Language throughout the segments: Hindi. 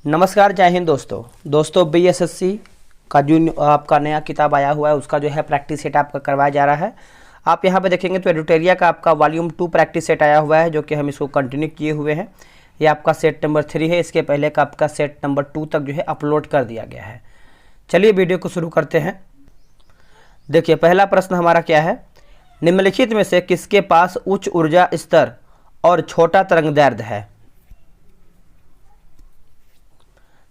नमस्कार, जय हिंद दोस्तों बीएसएससी का जो आपका नया किताब आया हुआ है उसका जो है प्रैक्टिस सेट आपका करवाया जा रहा है। आप यहाँ पे देखेंगे तो एडिटोरिया का आपका वॉल्यूम 2 प्रैक्टिस सेट आया हुआ है जो कि हम इसको कंटिन्यू किए हुए हैं। ये आपका सेट नंबर 3 है। इसके पहले का आपका सेट नंबर 2 तक जो है अपलोड कर दिया गया है। चलिए वीडियो को शुरू करते हैं। देखिए पहला प्रश्न हमारा क्या है, निम्नलिखित में से किसके पास उच्च ऊर्जा स्तर और छोटा तरंगदैर्ध्य है।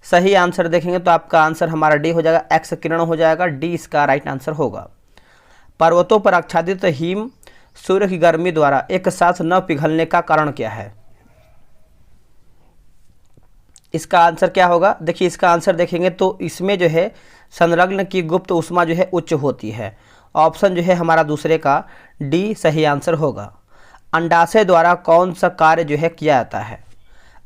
सही आंसर देखेंगे तो आपका आंसर हमारा डी हो जाएगा, एक्स किरण हो जाएगा। डी इसका राइट आंसर होगा। पर्वतों पर आच्छादित हिम सूर्य की गर्मी द्वारा एक साथ न पिघलने का कारण क्या है। इसका आंसर क्या होगा, देखिए इसका आंसर देखेंगे तो इसमें जो है संलग्न की गुप्त ऊष्मा जो है उच्च होती है। ऑप्शन जो है हमारा दूसरे का डी सही आंसर होगा। अंडाशय द्वारा कौन सा कार्य जो है किया जाता है।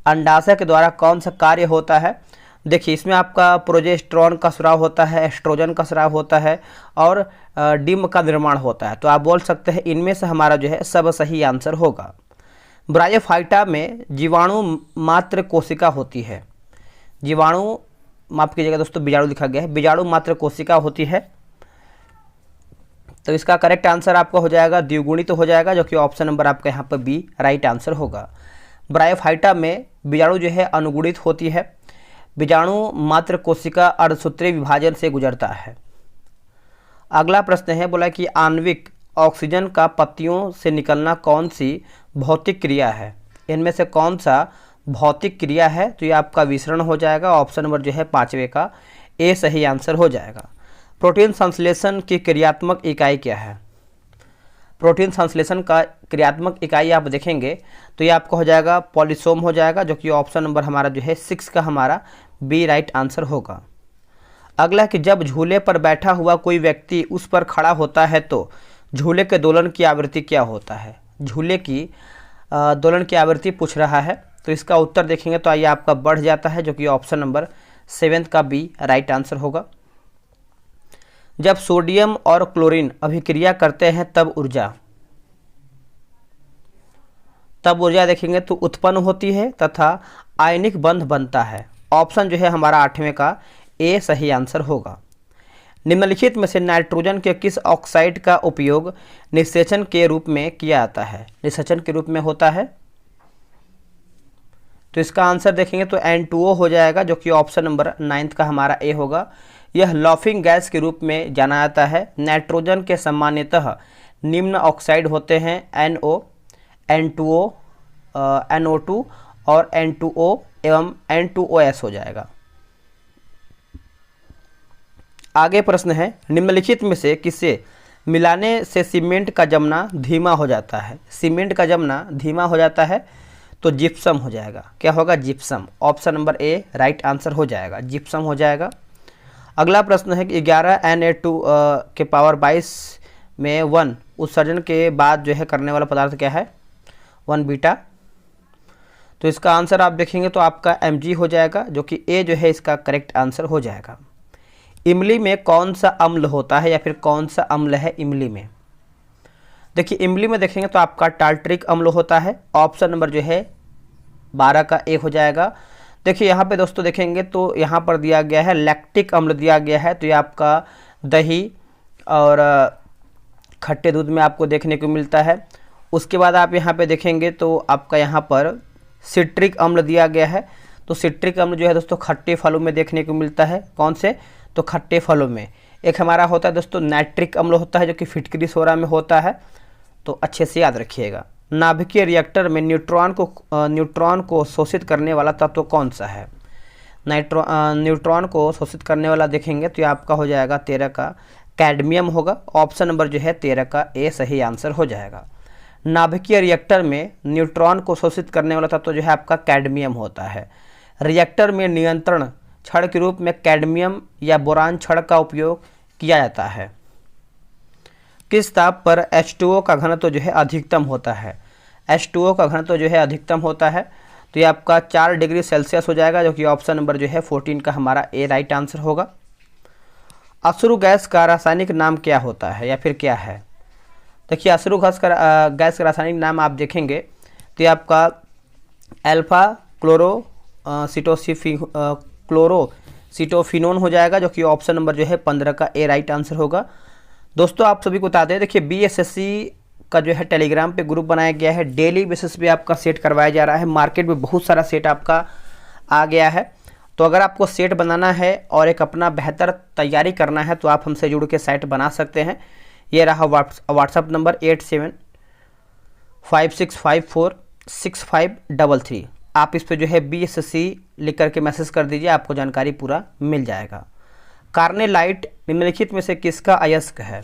अंडाशय के द्वारा कौन सा कार्य होता है। देखिए इसमें आपका प्रोजेस्टेरॉन का स्राव होता है, एस्ट्रोजन का स्राव होता है और डिम का निर्माण होता है। तो आप बोल सकते हैं इनमें से हमारा जो है सब सही आंसर होगा। ब्रायोफाइटा में जीवाणु मात्र कोशिका होती है। जीवाणु, माफ कीजिएगा दोस्तों, बीजाणु लिखा गया है, बीजाणु मात्र कोशिका होती है। तो इसका करेक्ट आंसर आपका हो जाएगा द्विगुणित हो जाएगा, जो कि ऑप्शन नंबर आपका यहाँ पर बी राइट आंसर होगा। ब्रायोफाइटा में बीजाणु जो है अनुगुणित होती है। बीजाणु मात्र कोशिका अर्धसूत्रीय विभाजन से गुजरता है। अगला प्रश्न है, बोला कि आणविक ऑक्सीजन का पत्तियों से निकलना कौन सी भौतिक क्रिया है। इनमें से कौन सा भौतिक क्रिया है। तो ये आपका विसरण हो जाएगा। ऑप्शन नंबर जो है पांचवे का ए सही आंसर हो जाएगा। प्रोटीन संश्लेषण की क्रियात्मक इकाई क्या है। प्रोटीन संश्लेषण का क्रियात्मक इकाई आप देखेंगे तो ये आपका हो जाएगा पॉलीसोम हो जाएगा, जो कि ऑप्शन नंबर हमारा जो है 6 का हमारा बी राइट आंसर होगा। अगला कि जब झूले पर बैठा हुआ कोई व्यक्ति उस पर खड़ा होता है तो झूले के दोलन की आवृत्ति क्या होता है। झूले की दोलन की आवृत्ति पूछ रहा है। तो इसका उत्तर देखेंगे तो ये आपका बढ़ जाता है, जो कि ऑप्शन नंबर 7 का बी राइट आंसर होगा। जब सोडियम और क्लोरीन अभिक्रिया करते हैं तब ऊर्जा देखेंगे तो उत्पन्न होती है तथा आयनिक बंध बनता है। ऑप्शन जो है हमारा 8वें का ए सही आंसर होगा। निम्नलिखित में से नाइट्रोजन के किस ऑक्साइड का उपयोग निषेचन के रूप में किया जाता है। निषेचन के रूप में होता है। तो इसका आंसर देखेंगे तो N2O हो जाएगा, जो कि ऑप्शन नंबर 9 का हमारा ए होगा। यह लॉफिंग गैस के रूप में जाना जाता है। नाइट्रोजन के सामान्यतः निम्न ऑक्साइड होते हैं NO, N2O, NO2 और N2O एवं N2OS हो जाएगा। आगे प्रश्न है, निम्नलिखित में से किसे मिलाने से सीमेंट का जमना धीमा हो जाता है। सीमेंट का जमना धीमा हो जाता है तो जिप्सम हो जाएगा। क्या होगा, gypsum. Option number A right answer हो जाएगा, जिप्सम हो जाएगा। अगला प्रश्न है कि 11 Na2 के पावर 22 में 1 उत्सर्जन के बाद जो है करने वाला पदार्थ क्या है, 1 बीटा। तो इसका आंसर आप देखेंगे तो आपका Mg हो जाएगा, जो कि ए जो है इसका करेक्ट आंसर हो जाएगा। इमली में कौन सा अम्ल होता है या फिर कौन सा अम्ल है इमली में। देखिए इमली में देखेंगे तो आपका टार्टरिक अम्ल होता है। ऑप्शन नंबर जो है 12 का ए हो जाएगा। देखिए यहाँ पे दोस्तों देखेंगे तो यहाँ पर दिया गया है लैक्टिक अम्ल दिया गया है। तो ये आपका दही और खट्टे दूध में आपको देखने को मिलता है। उसके बाद आप यहाँ पे देखेंगे तो आपका यहाँ पर सिट्रिक अम्ल दिया गया है। तो सिट्रिक अम्ल जो है दोस्तों खट्टे फलों में देखने को मिलता है। कौन से, तो खट्टे फलों में। एक हमारा होता है दोस्तों नाइट्रिक अम्ल होता है, जो कि फिटकरी सोडा में होता है। तो अच्छे से याद रखिएगा। नाभिकीय रिएक्टर में न्यूट्रॉन को शोषित करने वाला तत्व कौन सा है। न्यूट्रॉन को शोषित करने वाला देखेंगे तो ये आपका हो जाएगा 13 का कैडमियम होगा। ऑप्शन नंबर जो है 13 का ए सही आंसर हो जाएगा। नाभिकीय रिएक्टर में न्यूट्रॉन को शोषित करने वाला तत्व जो है आपका कैडमियम होता है। रिएक्टर में नियंत्रण छड़ के रूप में कैडमियम या बोरान छड़ का उपयोग किया जाता है। किस ताप पर H2O का घनत्व जो है अधिकतम होता है। H2O का घनत्व जो है अधिकतम होता है तो ये आपका 4 डिग्री सेल्सियस हो जाएगा, जो कि ऑप्शन नंबर जो है 14 का हमारा ए राइट आंसर होगा। अश्रु गैस का रासायनिक नाम क्या होता है या फिर क्या है। देखिए अश्रु गैस का रासायनिक नाम आप देखेंगे तो ये आपका अल्फा क्लोरो क्लोरोसिटोफिनोन हो जाएगा, जो कि ऑप्शन नंबर जो है 15 का ए राइट आंसर होगा। दोस्तों आप सभी को बता दें, देखिए बीएसएससी का जो है टेलीग्राम पे ग्रुप बनाया गया है, डेली बेसिस पे आपका सेट करवाया जा रहा है। मार्केट में बहुत सारा सेट आपका आ गया है, तो अगर आपको सेट बनाना है और एक अपना बेहतर तैयारी करना है तो आप हमसे जुड़ के सेट बना सकते हैं। ये रहा व्हाट्सअप नंबर 8756546533। आप इस पे जो है बीएसएससी लिख करके मैसेज कर दीजिए, आपको जानकारी पूरा मिल जाएगा। कार्नेलाइट निम्नलिखित में से किसका अयस्क है?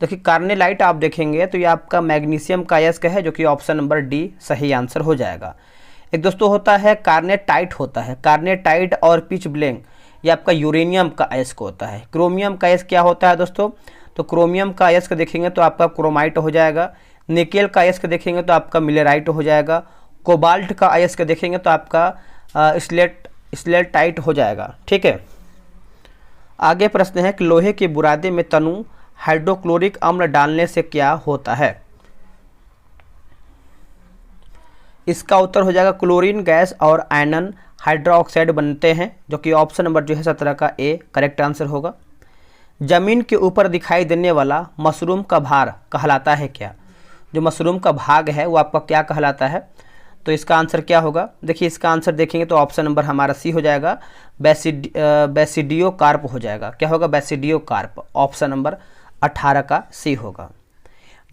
देखिए कार्नेलाइट आप देखेंगे तो ये आपका मैग्नीशियम का अयस्क है, जो कि ऑप्शन नंबर डी सही आंसर हो जाएगा। एक दोस्तों होता है कार्नेटाइट होता है, कार्नेटाइट और पिच ब्लैंक ये आपका यूरेनियम का अयस्क होता है। क्रोमियम का अयस्क क्या होता है दोस्तों? तो क्रोमियम का अयस्क देखेंगे तो आपका क्रोमाइट हो जाएगा। निकेल का अयस्क देखेंगे तो आपका मिलेराइट हो जाएगा। कोबाल्ट का अयस्क देखेंगे तो आपका स्लेटाइट हो जाएगा। ठीक है, आगे प्रश्न है कि लोहे के बुरादे में तनु हाइड्रोक्लोरिक अम्ल डालने से क्या होता है? इसका उत्तर हो जाएगा क्लोरीन गैस और आयरन हाइड्रोक्साइड बनते हैं, जो कि ऑप्शन नंबर जो है 17 का ए करेक्ट आंसर होगा। जमीन के ऊपर दिखाई देने वाला मशरूम का भार कहलाता है क्या? जो मशरूम का भाग है वो आपका क्या कहलाता है? तो इसका आंसर क्या होगा? देखिए इसका आंसर देखेंगे तो ऑप्शन नंबर हमारा सी हो जाएगा, बेसिडियो कार्प हो जाएगा। क्या होगा? बेसिडियो कार्प, ऑप्शन नंबर 18 का सी होगा।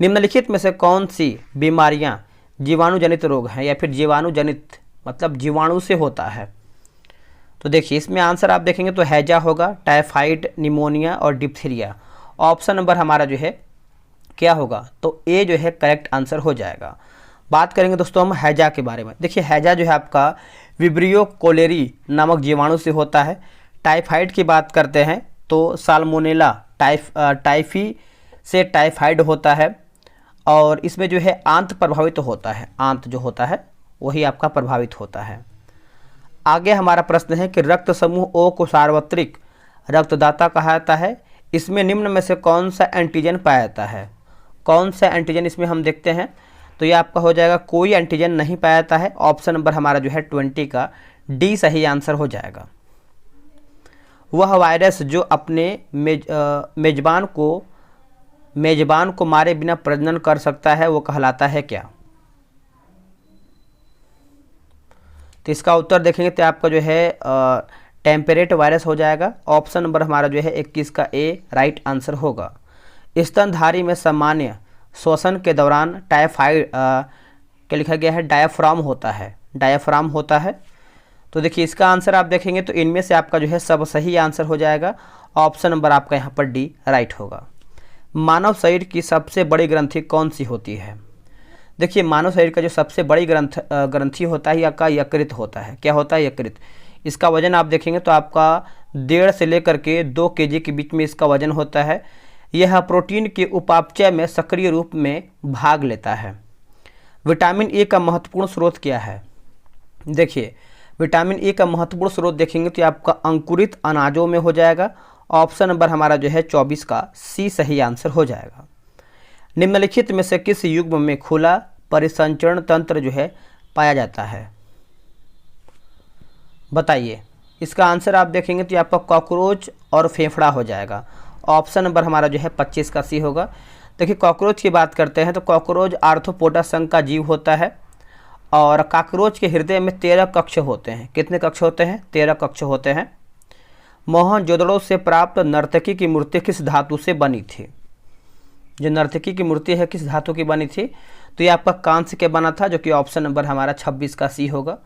निम्नलिखित में से कौन सी बीमारियां जीवाणु जनित रोग हैं या फिर जीवाणु जनित मतलब जीवाणु से होता है? तो देखिए इसमें आंसर आप देखेंगे तो हैजा होगा, टाइफाइड, निमोनिया और डिप्थीरिया। ऑप्शन नंबर हमारा जो है क्या होगा? तो ए जो है करेक्ट आंसर हो जाएगा। बात करेंगे दोस्तों हम हैजा के बारे में। देखिए हैजा जो है आपका विब्रियो कोलेरी नामक जीवाणु से होता है। टाइफाइड की बात करते हैं तो साल्मोनेला टाइफी से टाइफाइड होता है, और इसमें जो है आंत प्रभावित होता है, आंत जो होता है वही आपका प्रभावित होता है। आगे हमारा प्रश्न है कि रक्त समूह ओ को सार्वत्रिक रक्तदाता कहा जाता है। इसमें निम्न में से कौन सा एंटीजन पाया जाता है? कौन सा एंटीजन इसमें हम देखते हैं तो ये आपका हो जाएगा कोई एंटीजन नहीं पाया जाता है। ऑप्शन नंबर हमारा जो है 20 का डी सही आंसर हो जाएगा। वह वायरस जो अपने मेजबान को मारे बिना प्रजनन कर सकता है वो कहलाता है क्या? तो इसका उत्तर देखेंगे तो आपका जो है टेम्परेट वायरस हो जाएगा। ऑप्शन नंबर हमारा जो है 21 का ए राइट आंसर होगा। स्तनधारी में सामान्य श्वसन के दौरान टाइफाइड क्या लिखा गया है? डायाफ्राम होता है, डायाफ्राम होता है। तो देखिए इसका आंसर आप देखेंगे तो इनमें से आपका जो है सब सही आंसर हो जाएगा। ऑप्शन नंबर आपका यहाँ पर डी राइट होगा। मानव शरीर की सबसे बड़ी ग्रंथि कौन सी होती है? देखिए मानव शरीर का जो सबसे बड़ी ग्रंथि होता है आपका यकृत होता है। क्या होता है? यकृत। इसका वजन आप देखेंगे तो आपका 1.5 से लेकर के 2 kg के बीच में इसका वजन होता है। यह प्रोटीन के उपापचय में सक्रिय रूप में भाग लेता है। विटामिन ए का महत्वपूर्ण स्रोत क्या है? देखिए विटामिन ए का महत्वपूर्ण स्रोत देखेंगे तो आपका अंकुरित अनाजों में हो जाएगा। ऑप्शन नंबर हमारा जो है 24 का सी सही आंसर हो जाएगा। निम्नलिखित में से किस युग्म में खुला परिसंचरण तंत्र जो है पाया जाता है? बताइए। इसका आंसर आप देखेंगे तो आपका कॉकरोच और फेफड़ा हो जाएगा। ऑप्शन नंबर हमारा जो है 25 का सी होगा। देखिए कॉकरोच की बात करते हैं तो कॉकरोच आर्थ्रोपोडा संघ का जीव होता है, और कॉकरोच के हृदय में 13 कक्ष होते हैं। कितने कक्ष होते हैं? 13 कक्ष होते हैं। मोहनजोदड़ो से प्राप्त नर्तकी की मूर्ति किस धातु से बनी थी? जो नर्तकी की मूर्ति है किस धातु की बनी थी? तो ये आपका कांस्य के बना था, जो कि ऑप्शन नंबर हमारा 26 का सी होगा।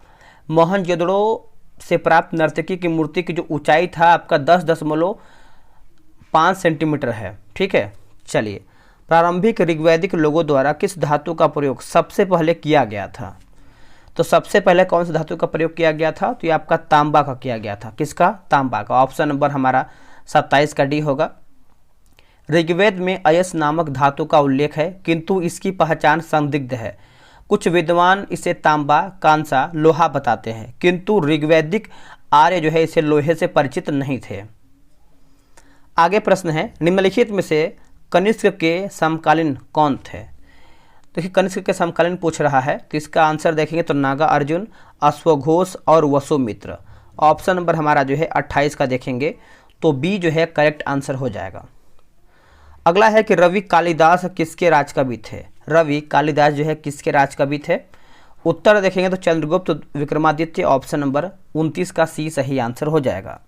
मोहनजोदड़ो से प्राप्त नर्तकी की मूर्ति की जो ऊंचाई था आपका 10.5 सेंटीमीटर है। ठीक है, चलिए प्रारंभिक ऋग्वैदिक लोगों द्वारा किस धातु का प्रयोग सबसे पहले किया गया था? तो सबसे पहले कौन सी धातु का प्रयोग किया गया था? तो ये आपका तांबा का किया गया था। किसका? तांबा का। ऑप्शन नंबर हमारा 27 का डी होगा। ऋग्वेद में अयस नामक धातु का उल्लेख है, किंतु इसकी पहचान संदिग्ध है। कुछ विद्वान इसे तांबा, कांसा, लोहा बताते हैं, किंतु ऋग्वैदिक आर्य जो है इसे लोहे से परिचित नहीं थे। आगे प्रश्न है, निम्नलिखित में से कनिष्क के समकालीन कौन थे? देखिए कनिष्क के समकालीन पूछ रहा है, तो इसका आंसर देखेंगे तो नागा अर्जुन, अश्वघोष और वसुमित्र। ऑप्शन नंबर हमारा जो है 28 का देखेंगे तो बी जो है करेक्ट आंसर हो जाएगा। अगला है कि रवि कालिदास किसके राज कवि थे? रवि कालिदास जो है किसके राज कवि थे? उत्तर देखेंगे तो चंद्रगुप्त विक्रमादित्य। ऑप्शन नंबर 29 का सी सही आंसर हो जाएगा।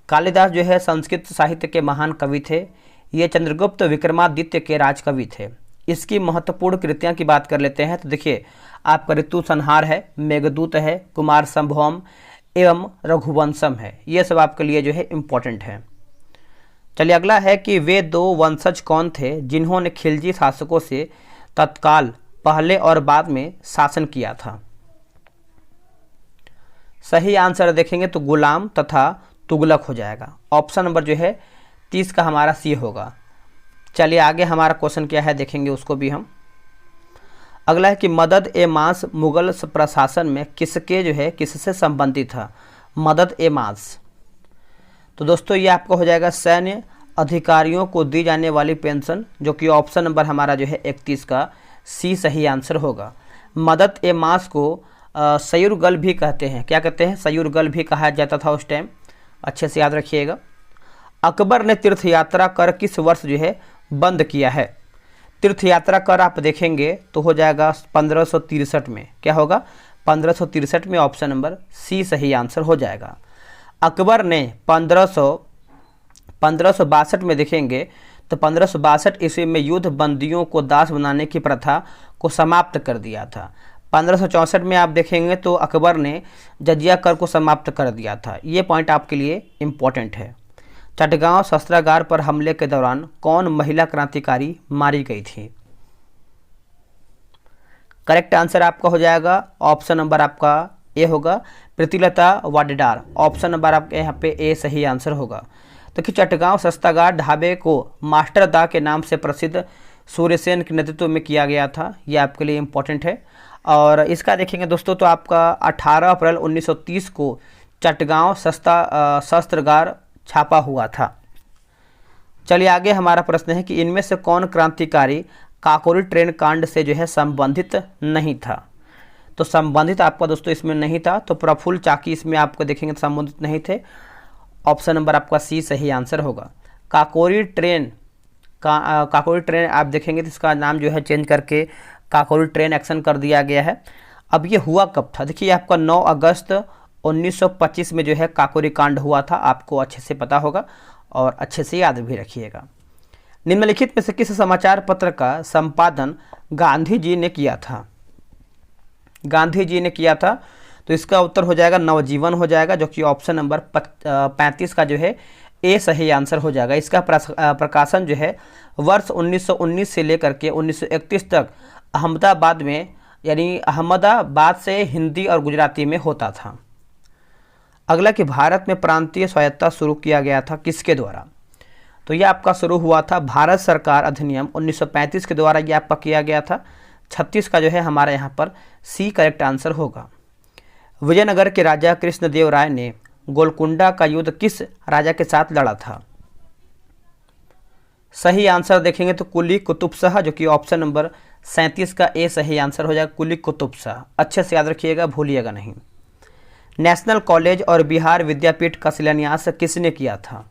कालिदास जो है संस्कृत साहित्य के महान कवि थे। ये चंद्रगुप्त विक्रमादित्य के राज कवि थे। इसकी महत्वपूर्ण कृतियां की बात कर लेते हैं तो देखिए आपका ऋतु संहार है, मेघदूत है, कुमार संभवम एवं रघुवंशम है। ये सब आपके लिए जो है इम्पोर्टेंट है। चलिए अगला है कि वे दो वंशज कौन थे जिन्होंने खिलजी शासकों से तत्काल पहले और बाद में शासन किया था? सही आंसर देखेंगे तो गुलाम तथा तुगलक हो जाएगा। ऑप्शन नंबर जो है 30 का हमारा सी होगा। चलिए आगे हमारा क्वेश्चन क्या है देखेंगे उसको भी हम। अगला है कि मदद ए मास मुगल प्रशासन में किसके जो है किससे संबंधित था? मदद ए मास, तो दोस्तों ये आपका हो जाएगा सैन्य अधिकारियों को दी जाने वाली पेंशन, जो कि ऑप्शन नंबर हमारा जो है 31 का सी सही आंसर होगा। मदद ए मास को सयुरगल भी कहते हैं। क्या कहते हैं? सयुरगल भी कहा जाता था उस टाइम, अच्छे से याद रखिएगा। अकबर ने तीर्थ यात्रा कर किस वर्ष जो है बंद किया है? तीर्थ यात्रा कर आप देखेंगे तो हो जाएगा 1563 में। क्या होगा? 1563 में। ऑप्शन नंबर सी सही आंसर हो जाएगा। अकबर ने 1562 में देखेंगे तो 1562 ईस्वी में युद्ध बंदियों को दास बनाने की प्रथा को समाप्त कर दिया था। 1564 में आप देखेंगे तो अकबर ने जजिया कर को समाप्त कर दिया था। ये पॉइंट आपके लिए इम्पोर्टेंट है। चटगांव शस्त्रागार पर हमले के दौरान कौन महिला क्रांतिकारी मारी गई थी? करेक्ट आंसर आपका हो जाएगा ऑप्शन नंबर आपका ए होगा, प्रीतिलता वाडेदार। ऑप्शन नंबर आपके यहाँ पे ए सही आंसर होगा। तो कि चटगांव शस्त्रागार ढाबे को मास्टर दा के नाम से प्रसिद्ध सूर्यसेन के नेतृत्व में किया गया था। ये आपके लिए इम्पोर्टेंट है। और इसका देखेंगे दोस्तों तो आपका 18 अप्रैल 1930 को चटगांव शस्त्रागार छापा हुआ था। चलिए आगे हमारा प्रश्न है कि इनमें से कौन क्रांतिकारी काकोरी ट्रेन कांड से जो है संबंधित नहीं था? तो संबंधित आपका दोस्तों इसमें नहीं था, तो प्रफुल्ल चाकी इसमें आपको देखेंगे संबंधित नहीं थे। ऑप्शन नंबर आपका सी सही आंसर होगा। काकोरी ट्रेन आप देखेंगे तो इसका नाम जो है चेंज करके काकोरी ट्रेन एक्शन कर दिया गया है। अब ये हुआ कब था? देखिए आपका 9 अगस्त 1925 में जो है काकोरी कांड हुआ था। आपको अच्छे से पता होगा और अच्छे से याद भी रखिएगा। निम्नलिखित में से किस समाचार पत्र का संपादन गांधी जी ने किया था? गांधी जी ने किया था, तो इसका उत्तर हो जाएगा नवजीवन हो जाएगा, जो कि ऑप्शन नंबर 35 का जो है ए सही आंसर हो जाएगा। इसका प्रकाशन जो है वर्ष 1919 से लेकर के 1931 तक अहमदाबाद में, यानी अहमदाबाद से हिंदी और गुजराती में होता था। अगला कि भारत में प्रांतीय स्वायत्तता शुरू किया गया था किसके द्वारा? तो यह आपका शुरू हुआ था भारत सरकार अधिनियम 1935 के द्वारा, यह आपका किया गया था। 36 का जो है हमारा यहाँ पर सी करेक्ट आंसर होगा। विजयनगर के राजा कृष्णदेव राय ने गोलकुंडा का युद्ध किस राजा के साथ लड़ा था? सही आंसर देखेंगे तो कुली कुतुब शाह, जो कि ऑप्शन नंबर 37 का ए सही आंसर हो जाएगा, कुली कुतुब शाह। अच्छे से याद रखिएगा, भूलिएगा नहीं। नेशनल कॉलेज और बिहार विद्यापीठ का शिलान्यास किसने किया था?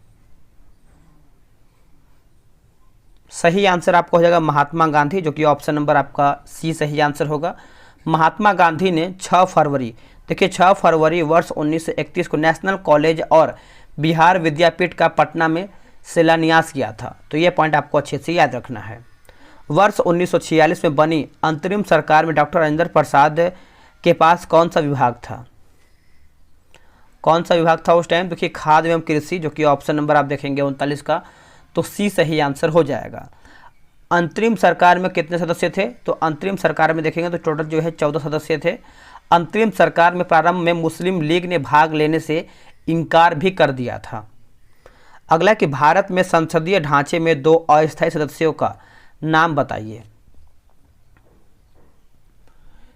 सही आंसर आपका हो जाएगा महात्मा गांधी, जो कि ऑप्शन नंबर आपका सी सही आंसर होगा। महात्मा गांधी ने 6 फरवरी, देखिए 6 फरवरी वर्ष 1931 को नेशनल कॉलेज और बिहार विद्यापीठ का पटना में शिलान्यास किया था। तो ये पॉइंट आपको अच्छे से याद रखना है। वर्ष 1946 में बनी अंतरिम सरकार में डॉक्टर राजेंद्र प्रसाद के पास कौन सा विभाग था? कौन सा विभाग था उस टाइम? देखिए खाद्य एवं कृषि, जो कि ऑप्शन नंबर आप देखेंगे 39 का, तो सी सही आंसर हो जाएगा। अंतरिम सरकार में कितने सदस्य थे? तो अंतरिम सरकार में देखेंगे तो टोटल जो है 14 सदस्य थे। अंतरिम सरकार में प्रारंभ में मुस्लिम लीग ने भाग लेने से इनकार भी कर दिया था। अगला कि भारत में संसदीय ढांचे में 2 अस्थायी सदस्यों का नाम बताइए।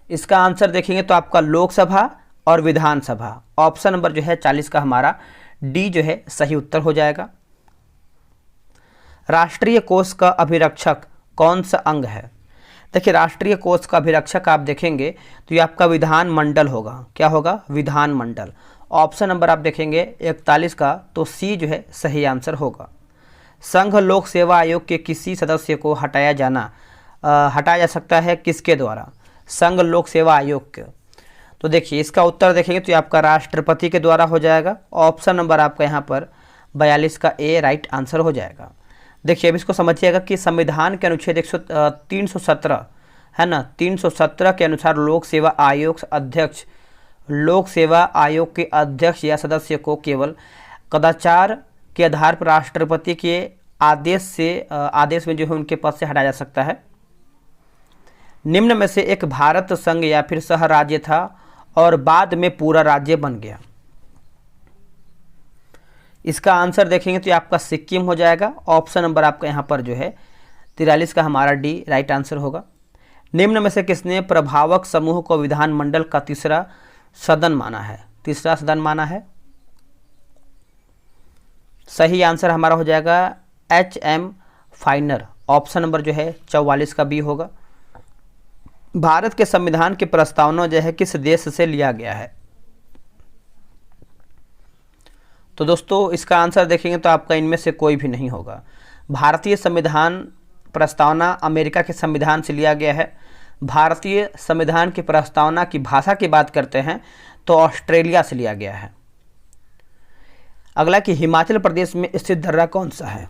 इसका आंसर देखेंगे तो आपका लोकसभा और विधानसभा। ऑप्शन नंबर जो है 40 का हमारा डी जो है सही उत्तर हो जाएगा। राष्ट्रीय कोष का अभिरक्षक कौन सा अंग है? देखिए राष्ट्रीय कोष का अभिरक्षक आप देखेंगे तो ये आपका विधानमंडल होगा। क्या होगा? विधानमंडल। ऑप्शन नंबर आप देखेंगे 41 का, तो सी जो है सही आंसर होगा। संघ लोक सेवा आयोग के किसी सदस्य को हटाया जा सकता है किसके द्वारा? संघ लोक सेवा आयोग के। तो देखिए इसका उत्तर देखेंगे तो ये आपका राष्ट्रपति के द्वारा हो जाएगा। ऑप्शन नंबर आपका यहाँ पर 42 का ए राइट आंसर हो जाएगा। देखिए अब इसको समझिएगा कि संविधान के अनुच्छेद 317 है ना, 317 के अनुसार लोक सेवा आयोग के अध्यक्ष या सदस्य को केवल कदाचार के आधार पर राष्ट्रपति के आदेश में जो है उनके पद से हटाया जा सकता है। निम्न में से एक भारत संघ या फिर सह राज्य था और बाद में पूरा राज्य बन गया। इसका आंसर देखेंगे तो ये आपका सिक्किम हो जाएगा। ऑप्शन नंबर आपका यहाँ पर जो है 43 का हमारा डी राइट आंसर होगा। निम्न में से किसने प्रभावक समूह को विधानमंडल का तीसरा सदन माना है? तीसरा सदन माना है। सही आंसर हमारा हो जाएगा HM फाइनर। ऑप्शन नंबर जो है 44 का बी होगा। भारत के संविधान की प्रस्तावना जो है किस देश से लिया गया है? तो दोस्तों इसका आंसर देखेंगे तो आपका इनमें से कोई भी नहीं होगा। भारतीय संविधान प्रस्तावना अमेरिका के संविधान से लिया गया है। भारतीय संविधान की प्रस्तावना की भाषा की बात करते हैं तो ऑस्ट्रेलिया से लिया गया है। अगला कि हिमाचल प्रदेश में स्थित दर्रा कौन सा है?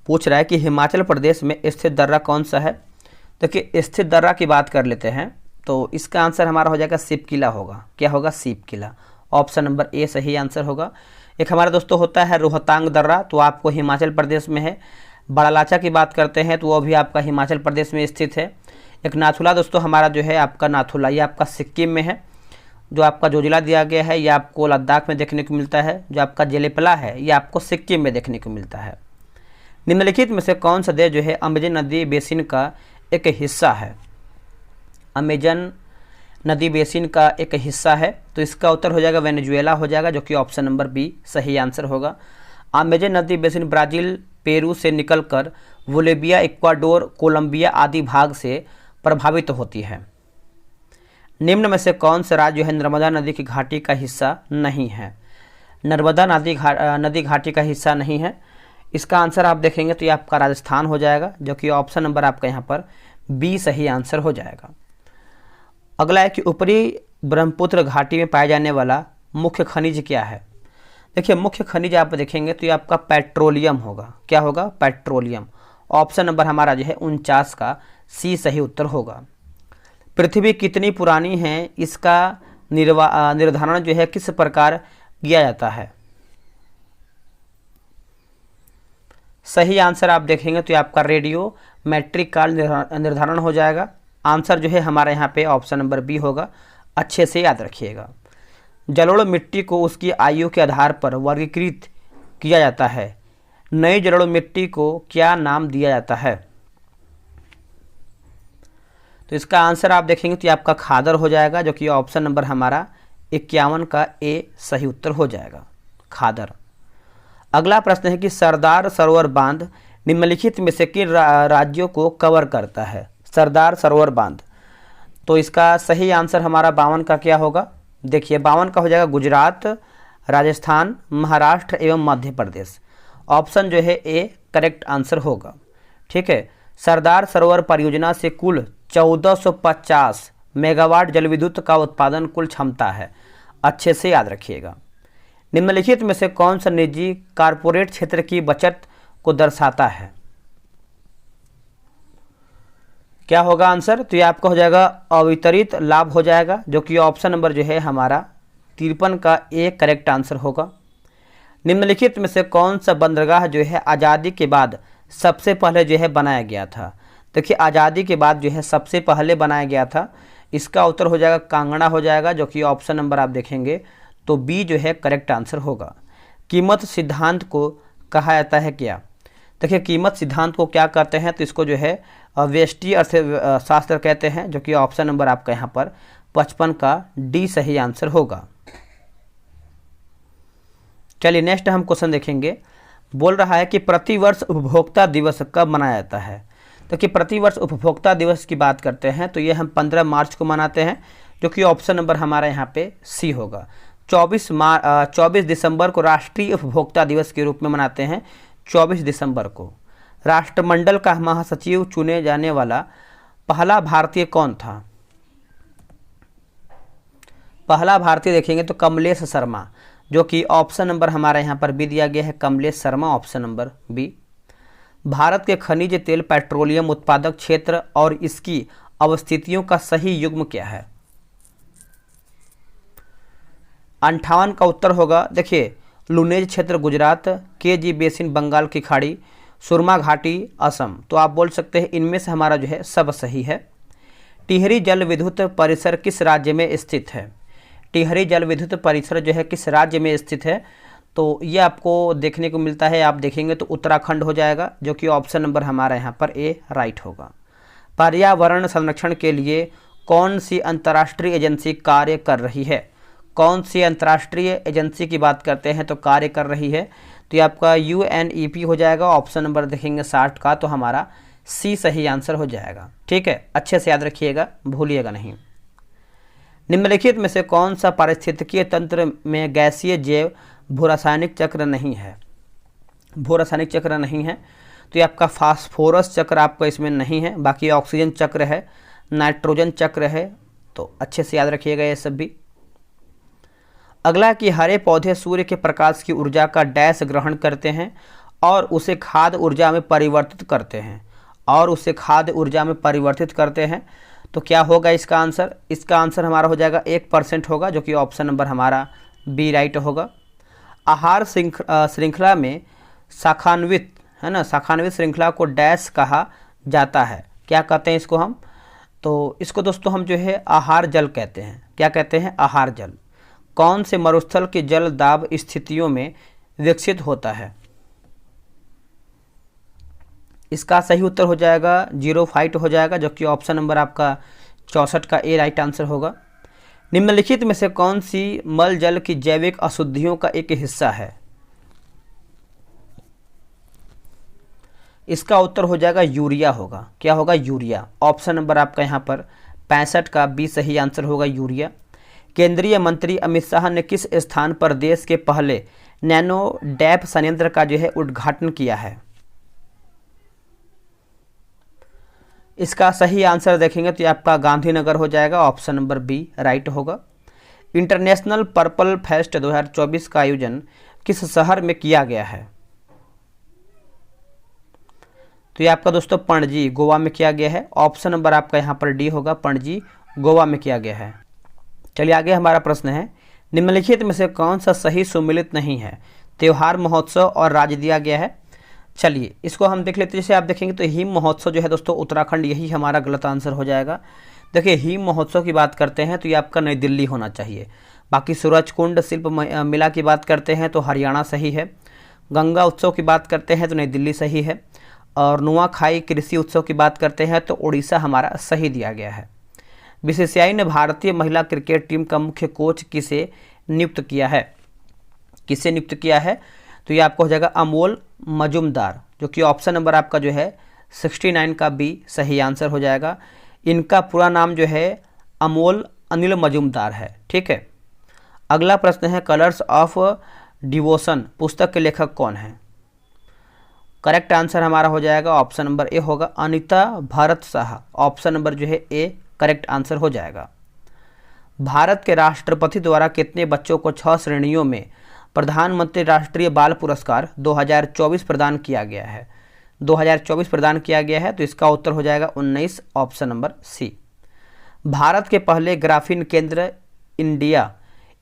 पूछ रहा है कि हिमाचल प्रदेश में स्थित दर्रा कौन सा है। देखिए स्थित दर्रा की बात कर लेते हैं तो इसका आंसर हमारा हो जाएगा सीप किला होगा। क्या होगा? सीप किला। ऑप्शन नंबर ए सही आंसर होगा। एक हमारा दोस्तों होता है रोहतांग दर्रा, तो आपको हिमाचल प्रदेश में है। बड़ा लाचा की बात करते हैं तो वो भी आपका हिमाचल प्रदेश में स्थित है। एक नाथुला दोस्तों हमारा जो है आपका नाथुला, ये आपका सिक्किम में है। जो आपका जोजिला दिया गया है ये आपको लद्दाख में देखने को मिलता है। जो आपका जेलेपला है ये आपको सिक्किम में देखने को मिलता है। निम्नलिखित में से कौन सा देश जो है अमेजन नदी बेसिन का एक हिस्सा है? अमेजन नदी बेसिन का एक हिस्सा है तो इसका उत्तर हो जाएगा वेनेजुएला हो जाएगा, जो कि ऑप्शन नंबर बी सही आंसर होगा। अमेजन नदी बेसिन ब्राज़ील, पेरू से निकलकर बोलिविया, इक्वाडोर, कोलंबिया आदि भाग से प्रभावित होती है। निम्न में से कौन सा राज्य है नर्मदा नदी की घाटी का हिस्सा नहीं है? नर्मदा नदी घाटी का हिस्सा नहीं है। इसका आंसर आप देखेंगे तो ये आपका राजस्थान हो जाएगा, जो कि ऑप्शन नंबर आपका यहाँ पर बी सही आंसर हो जाएगा। अगला है कि ऊपरी ब्रह्मपुत्र घाटी में पाया जाने वाला मुख्य खनिज क्या है? देखिए मुख्य खनिज आप देखेंगे तो ये आपका पेट्रोलियम होगा। क्या होगा? पेट्रोलियम। ऑप्शन नंबर हमारा जो है 49 का सी सही उत्तर होगा। पृथ्वी कितनी पुरानी है इसका निर्धारण जो है किस प्रकार किया जाता है? सही आंसर आप देखेंगे तो ये आपका रेडियो मैट्रिक काल निर्धारण हो जाएगा। आंसर जो है हमारे यहाँ पे ऑप्शन नंबर बी होगा। अच्छे से याद रखिएगा। जलोढ़ मिट्टी को उसकी आयु के आधार पर वर्गीकृत किया जाता है। नई जलोढ़ मिट्टी को क्या नाम दिया जाता है? तो इसका आंसर आप देखेंगे तो ये आपका खादर हो जाएगा, जो कि ऑप्शन नंबर हमारा 51 का ए सही उत्तर हो जाएगा, खादर। अगला प्रश्न है कि सरदार सरोवर बांध निम्नलिखित में से किन राज्यों को कवर करता है? सरदार सरोवर बांध, तो इसका सही आंसर हमारा 52 का क्या होगा? देखिए 52 का हो जाएगा गुजरात, राजस्थान, महाराष्ट्र एवं मध्य प्रदेश। ऑप्शन जो है ए करेक्ट आंसर होगा। ठीक है। सरदार सरोवर परियोजना से कुल 1450 मेगावाट जल विद्युत का उत्पादन कुल क्षमता है। अच्छे से याद रखिएगा। निम्नलिखित में से कौन सा निजी कारपोरेट क्षेत्र की बचत को दर्शाता है? क्या होगा आंसर? तो ये आपका हो जाएगा अवितरित लाभ हो जाएगा, जो कि ऑप्शन नंबर जो है हमारा 53 का ए करेक्ट आंसर होगा। निम्नलिखित में से कौन सा बंदरगाह जो है आज़ादी के बाद सबसे पहले जो है बनाया गया था? देखिए आज़ादी के बाद जो है सबसे पहले बनाया गया था, इसका उत्तर हो जाएगा कांगड़ा हो जाएगा, जो कि ऑप्शन नंबर आप देखेंगे तो बी जो है करेक्ट आंसर होगा। कीमत सिद्धांत को कहा जाता है क्या? देखिए कीमत सिद्धांत को क्या कहते हैं, तो इसको जो है व्यष्टि अर्थशास्त्र कहते हैं, जो कि ऑप्शन नंबर आपका यहाँ पर 55 का डी सही आंसर होगा। चलिए नेक्स्ट हम क्वेश्चन देखेंगे। बोल रहा है कि प्रतिवर्ष उपभोक्ता दिवस कब मनाया जाता है। तो कि प्रतिवर्ष उपभोक्ता दिवस की बात करते हैं तो ये हम 15 मार्च को मनाते हैं, जो कि ऑप्शन नंबर हमारा यहाँ पे सी होगा। 24 दिसंबर को राष्ट्रीय उपभोक्ता दिवस के रूप में मनाते हैं। 24 दिसंबर को राष्ट्रमंडल का महासचिव चुने जाने वाला पहला भारतीय कौन था। पहला भारतीय देखेंगे तो कमलेश शर्मा, जो कि ऑप्शन नंबर हमारा यहाँ पर बी दिया गया है, Kamlesh Sharma, option number B. Bharat के खनिज तेल पेट्रोलियम उत्पादक क्षेत्र और इसकी अवस्थितियों का सही युग्म क्या है। 58 का उत्तर होगा, देखिए, लुनेज क्षेत्र गुजरात, केजी बेसिन बंगाल की खाड़ी, सुरमा घाटी असम। तो आप बोल सकते हैं इनमें से हमारा जो है सब सही है। टिहरी जल विद्युत परिसर किस राज्य में स्थित है। टिहरी जल विद्युत परिसर जो है किस राज्य में स्थित है, तो ये आपको देखने को मिलता है, आप देखेंगे तो उत्तराखंड हो जाएगा, जो कि ऑप्शन नंबर हमारा यहाँ पर ए राइट होगा। पर्यावरण संरक्षण के लिए कौन सी अंतर्राष्ट्रीय एजेंसी कार्य कर रही है। कौन सी अंतर्राष्ट्रीय एजेंसी की बात करते हैं तो कार्य कर रही है, तो ये आपका UNEP हो जाएगा। ऑप्शन नंबर देखेंगे 60 का, तो हमारा सी सही आंसर हो जाएगा। ठीक है, अच्छे से याद रखिएगा, भूलिएगा नहीं। निम्नलिखित में से कौन सा पारिस्थितिकीय तंत्र में गैसीय जैव भूरासायनिक चक्र नहीं है। भूरासायनिक चक्र नहीं है, तो ये आपका फास्फोरस चक्र आपका इसमें नहीं है, बाकी ऑक्सीजन चक्र है, नाइट्रोजन चक्र है, तो अच्छे से याद रखिएगा ये सब भी। अगला कि हरे पौधे सूर्य के प्रकाश की ऊर्जा का डैश ग्रहण करते हैं और उसे खाद्य ऊर्जा में परिवर्तित करते हैं, और उसे खाद्य ऊर्जा में परिवर्तित करते हैं, तो क्या होगा इसका आंसर। इसका आंसर हमारा हो जाएगा 1% होगा, जो कि ऑप्शन नंबर हमारा बी राइट होगा। आहार श्रृंखला में शाखान्वित है ना, शाखान्वित श्रृंखला को डैश कहा जाता है। क्या कहते हैं इसको हम, तो इसको दोस्तों हम जो है आहार जल कहते हैं। क्या कहते हैं, आहार जल। कौन से मरुस्थल के जल दाब स्थितियों में विकसित होता है। इसका सही उत्तर हो जाएगा जीरोफाइट हो जाएगा, जो कि ऑप्शन नंबर आपका 64 का ए राइट आंसर होगा। निम्नलिखित में से कौन सी मल जल की जैविक अशुद्धियों का एक हिस्सा है। इसका उत्तर हो जाएगा यूरिया होगा। क्या होगा, यूरिया। ऑप्शन नंबर आपका यहाँ पर 65 का बी सही आंसर होगा, यूरिया। केंद्रीय मंत्री अमित शाह ने किस स्थान पर देश के पहले नैनो डैप संयंत्र का जो है उद्घाटन किया है। इसका सही आंसर देखेंगे तो ये आपका गांधीनगर हो जाएगा, ऑप्शन नंबर बी राइट होगा। इंटरनेशनल पर्पल फेस्ट 2024 का आयोजन किस शहर में किया गया है। तो ये आपका दोस्तों पणजी गोवा में किया गया है। ऑप्शन नंबर आपका यहाँ पर डी होगा, पणजी गोवा में किया गया है। चलिए आगे हमारा प्रश्न है, निम्नलिखित में से कौन सा सही सुमिलित नहीं है। त्योहार, महोत्सव और राज्य दिया गया है। चलिए इसको हम देख लेते हैं। जैसे आप देखेंगे तो हिम महोत्सव जो है दोस्तों उत्तराखंड, यही हमारा गलत आंसर हो जाएगा। देखिए हिम महोत्सव की बात करते हैं तो ये आपका नई दिल्ली होना चाहिए। बाकी सूरजकुंड शिल्प मेला की बात करते हैं तो हरियाणा सही है। गंगा उत्सव की बात करते हैं तो नई दिल्ली सही है। और नुआखाई कृषि उत्सव की बात करते हैं तो उड़ीसा हमारा सही दिया गया है। बीसीसीआई ने भारतीय महिला क्रिकेट टीम का मुख्य कोच किसे नियुक्त किया है। किसे नियुक्त किया है, तो ये आपको हो जाएगा अमोल मजुमदार, जो कि ऑप्शन नंबर आपका जो है 69 का बी सही आंसर हो जाएगा। इनका पूरा नाम जो है अमोल अनिल मजुमदार है। ठीक है, अगला प्रश्न है, कलर्स ऑफ डिवोशन पुस्तक के लेखक कौन है। करेक्ट आंसर हमारा हो जाएगा ऑप्शन नंबर ए होगा, अनीता भरत शाह। ऑप्शन नंबर जो है ए करेक्ट आंसर हो जाएगा। भारत के राष्ट्रपति द्वारा कितने बच्चों को 6 श्रेणियों में प्रधानमंत्री राष्ट्रीय बाल पुरस्कार 2024 प्रदान किया गया है। 2024 प्रदान किया गया है, तो इसका उत्तर हो जाएगा 19, ऑप्शन नंबर सी। भारत के पहले ग्राफीन केंद्र India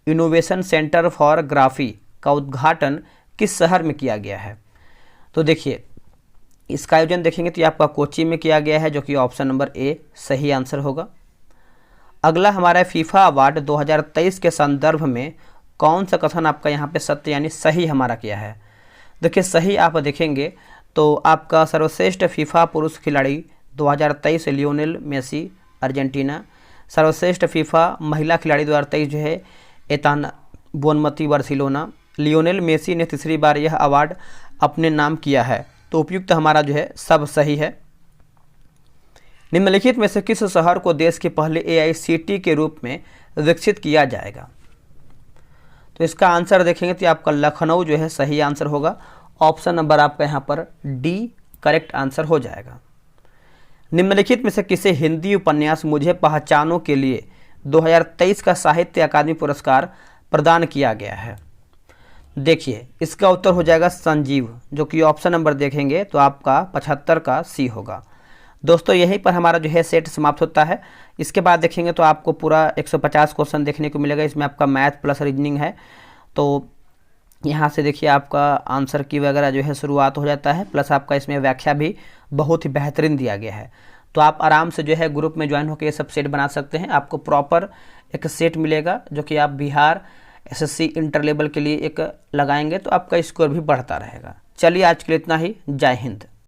innovation centre for graphy का उद्घाटन किस शहर में किया गया है। तो देखिए इसका आयोजन देखेंगे तो ये आपका कोच्चि में किया गया है, जो कि ऑप्शन नंबर ए सही आंसर होगा। अगला हमारा फीफा अवार्ड 2023 के संदर्भ में कौन सा कथन आपका यहाँ पे सत्य यानी सही हमारा किया है। देखिए सही आप देखेंगे तो आपका सर्वश्रेष्ठ फीफा पुरुष खिलाड़ी 2023 लियोनेल मेसी अर्जेंटीना। सर्वश्रेष्ठ फीफा महिला खिलाड़ी 2023 जो है Aitana Bonmati Barcelona. Lionel Messi ने तीसरी बार यह अवार्ड अपने नाम किया है। तो उपयुक्त हमारा जो है सब सही है। निम्नलिखित में से किस शहर को देश के पहले AICTE के रूप में विकसित किया जाएगा? तो इसका आंसर देखेंगे तो आपका लखनऊ जो है सही आंसर होगा। ऑप्शन नंबर आपका यहाँ पर डी करेक्ट आंसर हो जाएगा। निम्नलिखित में से किसे हिंदी उपन्यास मुझे पहचानो के लिए 2023 का साहित्य अकादमी पुरस्कार प्रदान किया गया है? देखिए इसका उत्तर हो जाएगा संजीव, जो कि ऑप्शन नंबर देखेंगे तो आपका 75 का सी होगा। दोस्तों यहीं पर हमारा जो है सेट समाप्त होता है। इसके बाद देखेंगे तो आपको पूरा 150 क्वेश्चन देखने को मिलेगा। इसमें आपका मैथ प्लस रीजनिंग है, तो यहाँ से देखिए आपका आंसर की वगैरह जो है शुरुआत हो जाता है, प्लस आपका इसमें व्याख्या भी बहुत ही बेहतरीन दिया गया है। तो आप आराम से जो है ग्रुप में ज्वाइन होकर ये सब सेट बना सकते हैं। आपको प्रॉपर एक सेट मिलेगा जो कि आप बिहार SSC इंटर लेवल के लिए एक लगाएंगे तो आपका स्कोर भी बढ़ता रहेगा। चलिए आज के लिए इतना ही। जय हिंद।